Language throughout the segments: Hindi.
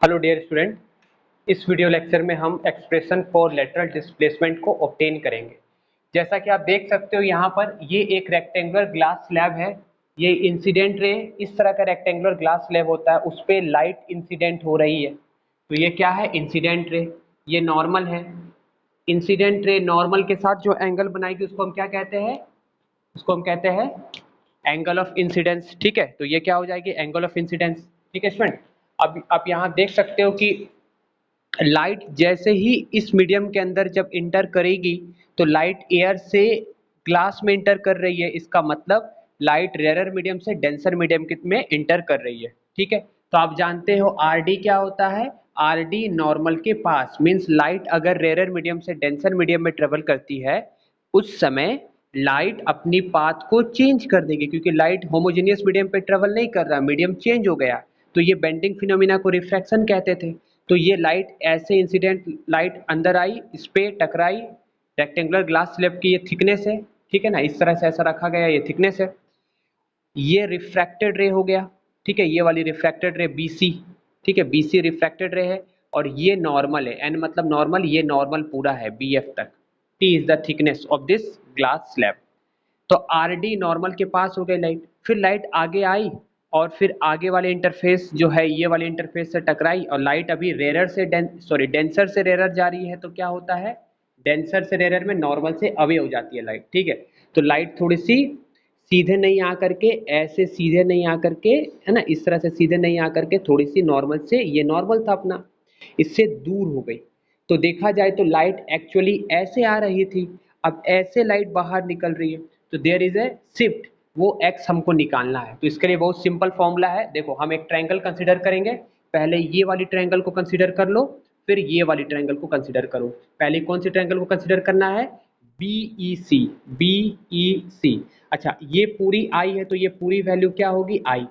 हेलो डियर स्टूडेंट, इस वीडियो लेक्चर में हम एक्सप्रेशन फॉर लेटरल डिस्प्लेसमेंट को ऑब्टेन करेंगे। जैसा कि आप देख सकते हो यहाँ पर ये एक रेक्टेंगुलर ग्लास स्लैब है। ये इंसिडेंट रे, इस तरह का रेक्टेंगुलर ग्लास स्लैब होता है, उस पर लाइट इंसिडेंट हो रही है। तो ये क्या है? Incident ray. ये नॉर्मल है। इंसिडेंट रे नॉर्मल के साथ जो एंगल बनाएगी उसको हम क्या कहते हैं? उसको हम कहते हैं एंगल ऑफ इंसिडेंस। ठीक है, तो ये क्या हो जाएगी? Angle of incidence. ठीक है स्टूडेंट, अब आप यहाँ देख सकते हो कि लाइट जैसे ही इस मीडियम के अंदर जब इंटर करेगी तो लाइट एयर से ग्लास में इंटर कर रही है। इसका मतलब लाइट रेयर मीडियम से डेंसर मीडियम में इंटर कर रही है। ठीक है, तो आप जानते हो आर डी क्या होता है? आर डी नॉर्मल के पास मीन्स लाइट अगर रेयर मीडियम से डेंसर मीडियम में ट्रेवल करती है उस समय लाइट अपनी पाथ को चेंज कर देगी, क्योंकि लाइट होमोजेनियस मीडियम पे ट्रेवल नहीं कर रहा, मीडियम चेंज हो गया। तो ये बेंडिंग फिनोमिना को रिफ्रैक्शन कहते थे। तो ये लाइट ऐसे इंसिडेंट लाइट अंदर आई, इस पे टकराई। रेक्टेंगुलर ग्लास स्लैब की ये थिकनेस है, ठीक है ना, इस तरह से ऐसा रखा गया, ये थिकनेस है। ये रिफ्रैक्टेड रे हो गया, ठीक है, ये वाली रिफ्रैक्टेड रे BC, ठीक है, BC रिफ्रैक्टेड रे है। और ये नॉर्मल है, N मतलब नॉर्मल, ये नॉर्मल पूरा है BF तक। T is the thickness of this glass slab. तो RD नॉर्मल के पास हो गई लाइट, फिर लाइट आगे आई और फिर आगे वाले इंटरफेस जो है ये वाले इंटरफेस से टकराई और लाइट अभी रेयर से डेंसर से रेयर जा रही है। तो क्या होता है? डेंसर से रेयर में नॉर्मल से अवे हो जाती है लाइट। ठीक है, तो लाइट थोड़ी सी सीधे नहीं आ करके, ऐसे सीधे नहीं आ करके, है ना, इस तरह से सीधे नहीं आ करके थोड़ी सी नॉर्मल से, ये नॉर्मल था अपना, इससे दूर हो गई। तो देखा जाए तो लाइट एक्चुअली ऐसे आ रही थी, अब ऐसे लाइट बाहर निकल रही है। तो देयर इज ए शिफ्ट, वो एक्स हमको निकालना है। तो इसके लिए बहुत सिंपल फॉर्मूला है। देखो, हम एक ट्रायंगल कंसीडर करेंगे। पहले ये वाली ट्रायंगल को कंसीडर कर लो, फिर ये वाली ट्रायंगल को कंसीडर करो। पहले कौन सी ट्रायंगल को कंसीडर करना है? BEC। BEC। अच्छा, ये पूरी आई है तो ये पूरी वैल्यू क्या होगी? आई।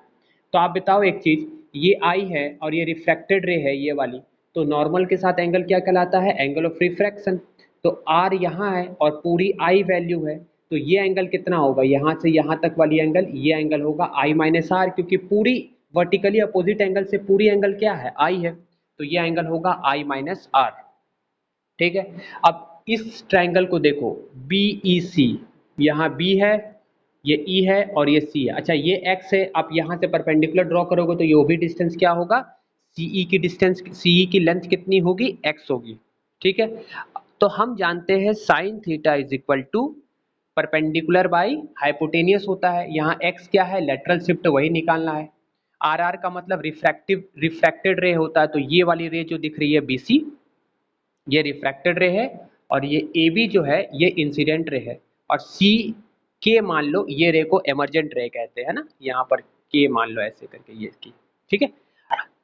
तो आप बताओ एक चीज, ये आई है और ये रिफ्रैक्टेड रे है ये वाली, तो नॉर्मल के साथ एंगल क्या कहलाता है? Angle of refraction. तो आर यहाँ है और पूरी आई वैल्यू है, तो ये एंगल कितना होगा? यहाँ से यहाँ तक वाली एंगल, ये एंगल होगा I माइनस आर, क्योंकि पूरी वर्टिकली अपोजिट एंगल से पूरी एंगल क्या है? आई है। तो ये एंगल होगा I माइनस आर। ठीक है, अब इस ट्रायंगल को देखो, BEC, यहाँ B है, ये E है और ये C है। अच्छा, ये X है, आप यहाँ से परपेंडिकुलर ड्रॉ करोगे तो ये भी डिस्टेंस क्या होगा? CE की डिस्टेंस, CE की लेंथ कितनी होगी? X होगी। ठीक है, तो हम जानते हैं sine theta is equal to perpendicular by hypotenuse होता है। यहाँ X क्या है? लेटरल शिफ्ट, वही निकालना है। RR का मतलब रिफ्रैक्टेड रे होता है, तो ये वाली रे जो दिख रही है BC, ये रिफ्रैक्टेड रे है, और ये AB जो है ये इंसिडेंट रे है। और K मान लो, ये रे को एमर्जेंट रे कहते हैं ना, यहाँ पर K मान लो ऐसे करके ये की। ठीक है,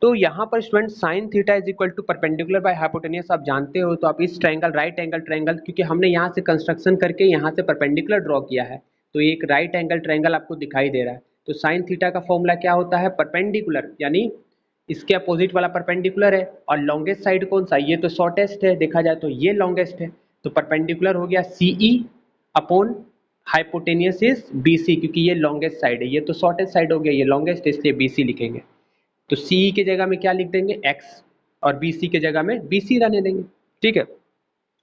तो यहाँ पर student sine theta is equal to perpendicular by hypotenuse आप जानते हो। तो आप इस ट्रायंगल, राइट एंगल ट्रायंगल, क्योंकि हमने यहाँ से कंस्ट्रक्शन करके यहाँ से परपेंडिकुलर ड्रॉ किया है, तो एक राइट एंगल ट्रायंगल आपको दिखाई दे रहा है। तो साइन थीटा का फॉर्मूला क्या होता है? परपेंडिकुलर, यानी इसके अपोजिट वाला परपेंडिकुलर है। और लॉन्गेस्ट साइड कौन सा? ये तो शॉर्टेस्ट है, देखा जाए तो ये लॉन्गेस्ट है। तो परपेंडिकुलर हो गया CE upon hypotenuse is BC, क्योंकि ये लॉन्गेस्ट साइड है, ये तो शॉर्टेस्ट साइड हो गया, ये लॉन्गेस्ट है, इसलिए BC लिखेंगे। तो CE की जगह में क्या लिख देंगे? X, और BC की जगह में BC रहने देंगे। ठीक है,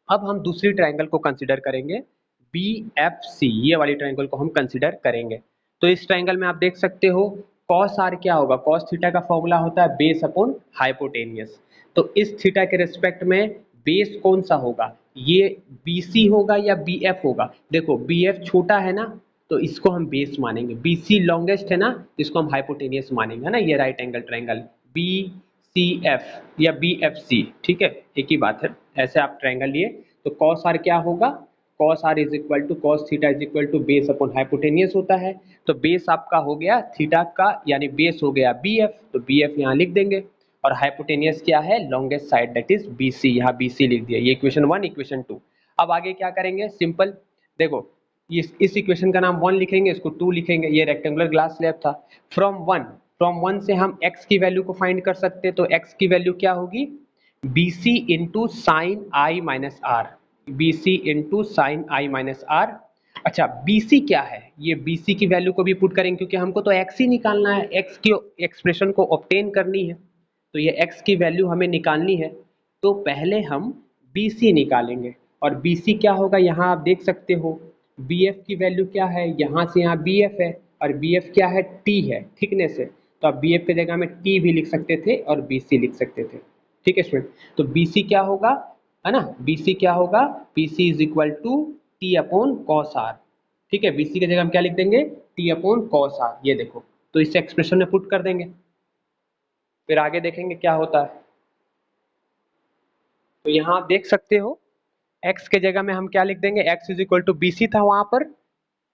अब हम दूसरी ट्रायंगल को कंसीडर करेंगे, BFC, ये वाली ट्रायंगल को हम कंसीडर करेंगे। तो इस ट्रायंगल में आप देख सकते हो cos r क्या होगा? cos थीटा का फॉर्मूला होता है बेस अपॉन हाइपोटेनियस। तो इस थीटा के रिस्पेक्ट में बेस कौन सा होगा? ये BC होगा या BF होगा? देखो, BF छोटा है ना, तो इसको हम बेस मानेंगे। BC लॉन्गेस्ट है ना, इसको हम हाइपोटेनियस मानेंगे, है ना। ये राइट एंगल ट्रायंगल BCF या BFC, ठीक है, एक ही बात है। ऐसे आप ट्रायंगल लिए तो cos r क्या होगा? cos r is equal to cos theta is equal to base upon hypotenuse होता है। तो बेस आपका हो गया थीटा का, यानी बेस हो गया BF, तो BF यहाँ लिख देंगे। और हाइपोटेनियस क्या है? Longest side, that is BC, यहाँ BC लिख दिया। ये इक्वेशन 1, इक्वेशन 2। अब आगे क्या करेंगे? सिंपल, देखो, इस इक्वेशन का नाम 1 लिखेंगे, इसको 2 लिखेंगे। ये रेक्टेंगुलर ग्लास स्लैब था। फ्रॉम 1 से हम x की वैल्यू को फाइंड कर सकते हैं। तो x की वैल्यू क्या होगी? BC into sine I minus R, BC into sine I minus R. अच्छा, BC क्या है? ये BC की वैल्यू को भी पुट करेंगे, क्योंकि हमको तो x ही निकालना है, x की एक्सप्रेशन को ऑब्टेन करनी है। तो ये x की वैल्यू हमें निकालनी है, तो पहले हम BC निकालेंगे। और BC क्या होगा, यहाँ आप देख सकते हो BF की वैल्यू क्या है, यहाँ से यहाँ BF है और BF क्या है, T है, थिकनेस है। तो आप BF की जगह में T भी लिख सकते थे और BC लिख सकते थे। ठीक है स्टूडेंट, तो BC क्या होगा, है ना, BC क्या होगा, BC is equal to T upon cos R। ठीक है, BC की जगह हम क्या लिख देंगे, T अपॉन कॉस R। ये देखो, तो इस एक्सप्रेशन में पुट कर देंगे, फिर आगे देखेंगे क्या होता है। तो यहाँ आप देख सकते हो x के जगह में हम क्या लिख देंगे, x is equal to BC था वहां पर,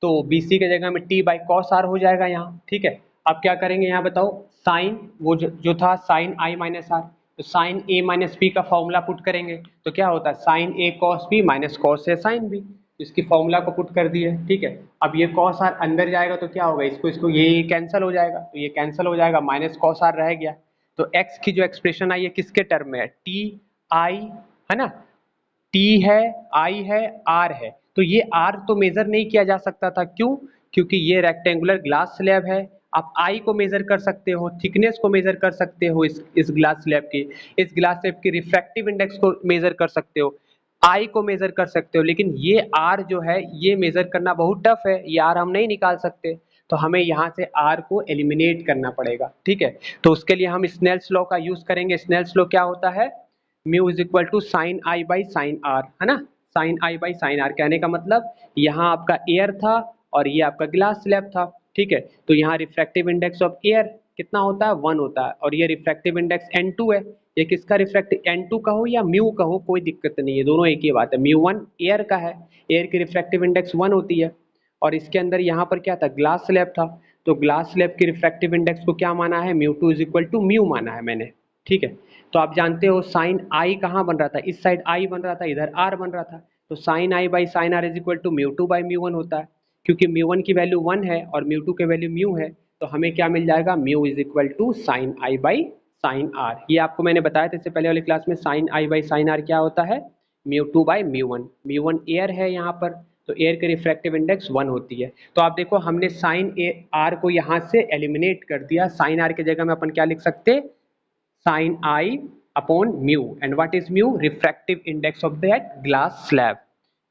तो BC के जगह में T बाई कॉस R हो जाएगा यहाँ। ठीक है, अब क्या करेंगे यहाँ बताओ, साइन वो जो था साइन I माइनस R, तो साइन A माइनस B का फॉर्मूला पुट करेंगे, तो क्या होता है sine A cos B minus cos A sine B, इसकी फॉर्मूला को पुट कर दिए। ठीक है, अब ये कॉस R अंदर जाएगा तो क्या होगा, इसको ये कैंसिल हो जाएगा, तो ये कैंसिल हो जाएगा, माइनस कॉस R रह गया। तो x की जो एक्सप्रेशन आई है किसके टर्म में है, T I, है ना, T है, I है, R है। तो ये R तो मेजर नहीं किया जा सकता था, क्यों, क्योंकि ये रेक्टेंगुलर ग्लास स्लैब है। आप I को मेजर कर सकते हो, थिकनेस को मेजर कर सकते हो, इस ग्लास स्लैब की, इस ग्लास स्लैब की रिफ्रैक्टिव इंडेक्स को मेजर कर सकते हो, I को मेजर कर सकते हो, लेकिन ये R जो है ये मेजर करना बहुत टफ है, ये R हम नहीं निकाल सकते। तो हमें यहाँ से R को एलिमिनेट करना पड़ेगा। ठीक है, तो उसके लिए हम स्नेल्स लॉ का यूज करेंगे। स्नेल्स लॉ क्या होता है, mu is equal to sine i by sine r, है ना, sine i by sine r, कहने का मतलब यहाँ आपका एयर था और ये आपका ग्लास स्लैब था। ठीक है, तो यहाँ रिफ्रैक्टिव इंडेक्स ऑफ एयर कितना होता है, 1 होता है, और ये रिफ्रैक्टिव इंडेक्स N2 है। ये किसका रिफ्रैक्टिव, N2 का हो या म्यू का हो कोई दिक्कत नहीं है, दोनों एक ही बात है। म्यू 1 एयर का है, एयर की रिफ्रैक्टिव इंडेक्स 1 होती है, और इसके अंदर यहाँ पर क्या था, ग्लास स्लैब था, तो ग्लास स्लैब की रिफ्रैक्टिव इंडेक्स को क्या माना है, mu 2 is equal to mu माना है मैंने। ठीक है, तो आप जानते हो साइन आई कहाँ बन रहा था, इस साइड आई बन रहा था, इधर आर बन रहा था, तो sine i by sine r is equal to mu 2 by mu 1 होता है। क्योंकि म्यू 1 की वैल्यू 1 है और म्यू 2 की वैल्यू म्यू है, तो हमें क्या मिल जाएगा, mu is equal to sine i by sine r. ये आपको मैंने बताया था इससे पहले वाली क्लास में, sine i by sine r क्या होता है, म्यू 2 बाई म्यू 1 एयर है यहाँ पर, तो एयर की रिफ्रैक्टिव इंडेक्स 1 होती है। तो आप देखो हमने साइन आर को यहाँ से एलिमिनेट कर दिया, साइन आर की जगह में अपन क्या लिख सकते, sine i upon mu, and what is mu, refractive index of that glass slab.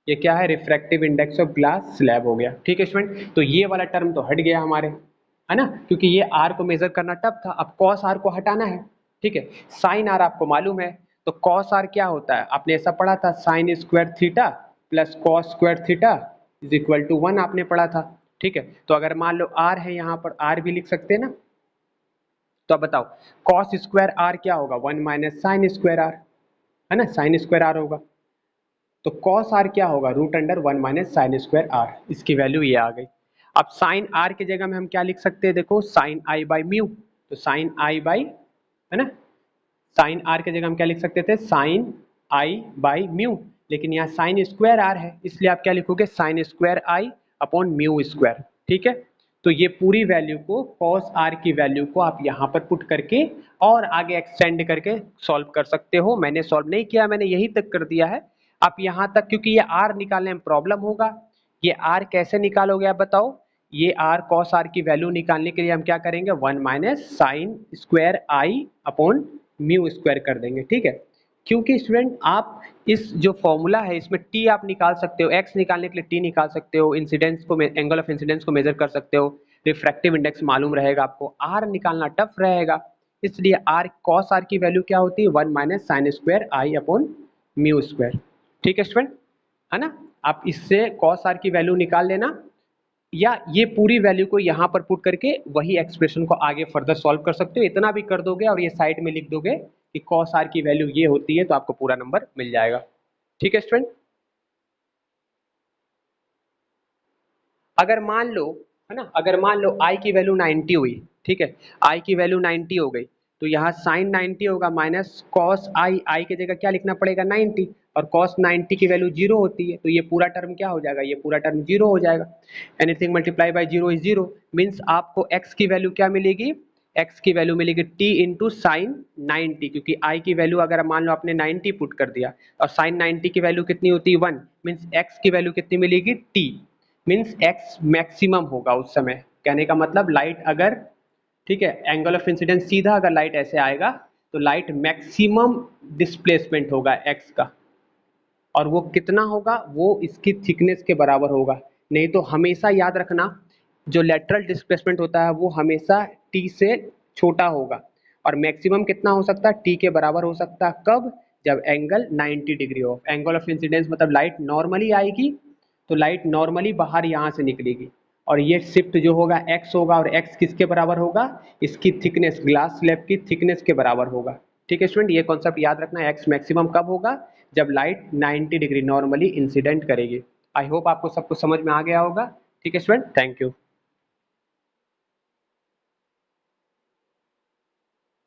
ये क्या है, refractive index of glass slab हो गया। ठीक है स्टूडेंट, तो ये वाला टर्म तो हट गया हमारे, है ना, क्योंकि ये आर को मेजर करना टफ था। अब कॉस आर को हटाना है। ठीक है, साइन आर आपको मालूम है, तो कॉस आर क्या होता है, आपने ऐसा पढ़ा था, sine square theta plus cos square theta is equal to 1 आपने पढ़ा था। ठीक है, तो अगर मान लो आर है यहाँ पर, आर भी लिख सकते हैं ना, तो अब बताओ कॉस स्क्वायर आर क्या होगा, 1 माइनस साइन स्क्वायर आर, है ना, साइन स्क्वायर आर होगा। तो कॉस आर क्या होगा, root under 1 minus sine square r, इसकी वैल्यू ये आ गई। अब साइन आर की जगह में हम क्या लिख सकते हैं, देखो साइन आई बाई म्यू, तो साइन आई बाई, है ना, साइन आर की जगह हम क्या लिख सकते थे, साइन आई बाई म्यू, लेकिन यहाँ साइन स्क्वायर आर है, इसलिए आप क्या लिखोगे, साइन स्क्वायर आई अपॉन म्यू स्क्वायर। ठीक है, तो ये पूरी वैल्यू को, कॉस आर की वैल्यू को आप यहाँ पर पुट करके और आगे एक्सटेंड करके सॉल्व कर सकते हो। मैंने सॉल्व नहीं किया, मैंने यही तक कर दिया है। आप यहाँ तक, क्योंकि ये आर निकालने में प्रॉब्लम होगा, ये आर कैसे निकालोगे आप बताओ, ये आर कॉस आर की वैल्यू निकालने के लिए हम क्या करेंगे, 1 माइनस साइन स्क्वायर आई अपॉन म्यू स्क्वायर कर देंगे। ठीक है, क्योंकि स्टूडेंट आप इस जो फॉर्मूला है इसमें टी आप निकाल सकते हो, एक्स निकालने के लिए टी निकाल सकते हो, इंसिडेंस को, एंगल ऑफ इंसिडेंस को मेजर कर सकते हो, रिफ्रैक्टिव इंडेक्स मालूम रहेगा आपको, आर निकालना टफ रहेगा, इसलिए आर कॉस आर की वैल्यू क्या होती है, 1 माइनस साइन स्क्वायर आई अपॉन म्यू स्क्वायर। ठीक है स्टूडेंट, है ना, आप इससे कॉस आर की वैल्यू निकाल लेना, या ये पूरी वैल्यू को यहाँ पर पुट करके वही एक्सप्रेशन को आगे फर्दर सॉल्व कर सकते हो। इतना भी कर दोगे और ये साइड में लिख दोगे कि कॉस आर की वैल्यू ये होती है, तो आपको पूरा नंबर मिल जाएगा। ठीक है स्टूडेंट, अगर मान लो, है ना, अगर मान लो आई की वैल्यू 90 हुई, ठीक है, आई की वैल्यू 90 हो गई, तो यहाँ साइन 90 होगा माइनस कॉस आई, आई की जगह क्या लिखना पड़ेगा 90, और कॉस 90 की वैल्यू 0 होती है, तो ये पूरा टर्म क्या हो जाएगा, ये पूरा टर्म 0 हो जाएगा। Anything multiply by 0 is 0, means आपको x की वैल्यू क्या मिलेगी, x की वैल्यू मिलेगी t इंटू साइन 90, क्योंकि i की वैल्यू अगर मान लो आपने 90 पुट कर दिया और साइन 90 की वैल्यू कितनी होती है 1, मीन्स x की वैल्यू कितनी मिलेगी t, मीन्स x मैक्सिमम होगा उस समय। कहने का मतलब लाइट अगर, ठीक है, एंगल ऑफ इंसिडेंस सीधा अगर लाइट ऐसे आएगा तो लाइट मैक्सिमम डिस्प्लेसमेंट होगा एक्स का, और वो कितना होगा, वो इसकी थिकनेस के बराबर होगा। नहीं तो हमेशा याद रखना, जो लेटरल डिस्प्लेसमेंट होता है वो हमेशा टी से छोटा होगा, और मैक्सिमम कितना हो सकता है, टी के बराबर हो सकता है। कब? जब एंगल 90 डिग्री हो। एंगल ऑफ इंसिडेंस मतलब लाइट नॉर्मली आएगी, तो लाइट नॉर्मली बाहर यहाँ से निकलेगी, और ये शिफ्ट जो होगा एक्स होगा, और एक्स किसके बराबर होगा, इसकी थिकनेस, ग्लास स्लैब की थिकनेस के बराबर होगा। ठीक है स्टूडेंट, ये कॉन्सेप्ट याद रखना। एक्स मैक्सिमम कब होगा, जब लाइट 90 डिग्री नॉर्मली इंसिडेंट करेगी। आई होप आपको सब कुछ समझ में आ गया होगा। ठीक है स्टूडेंट, थैंक यू।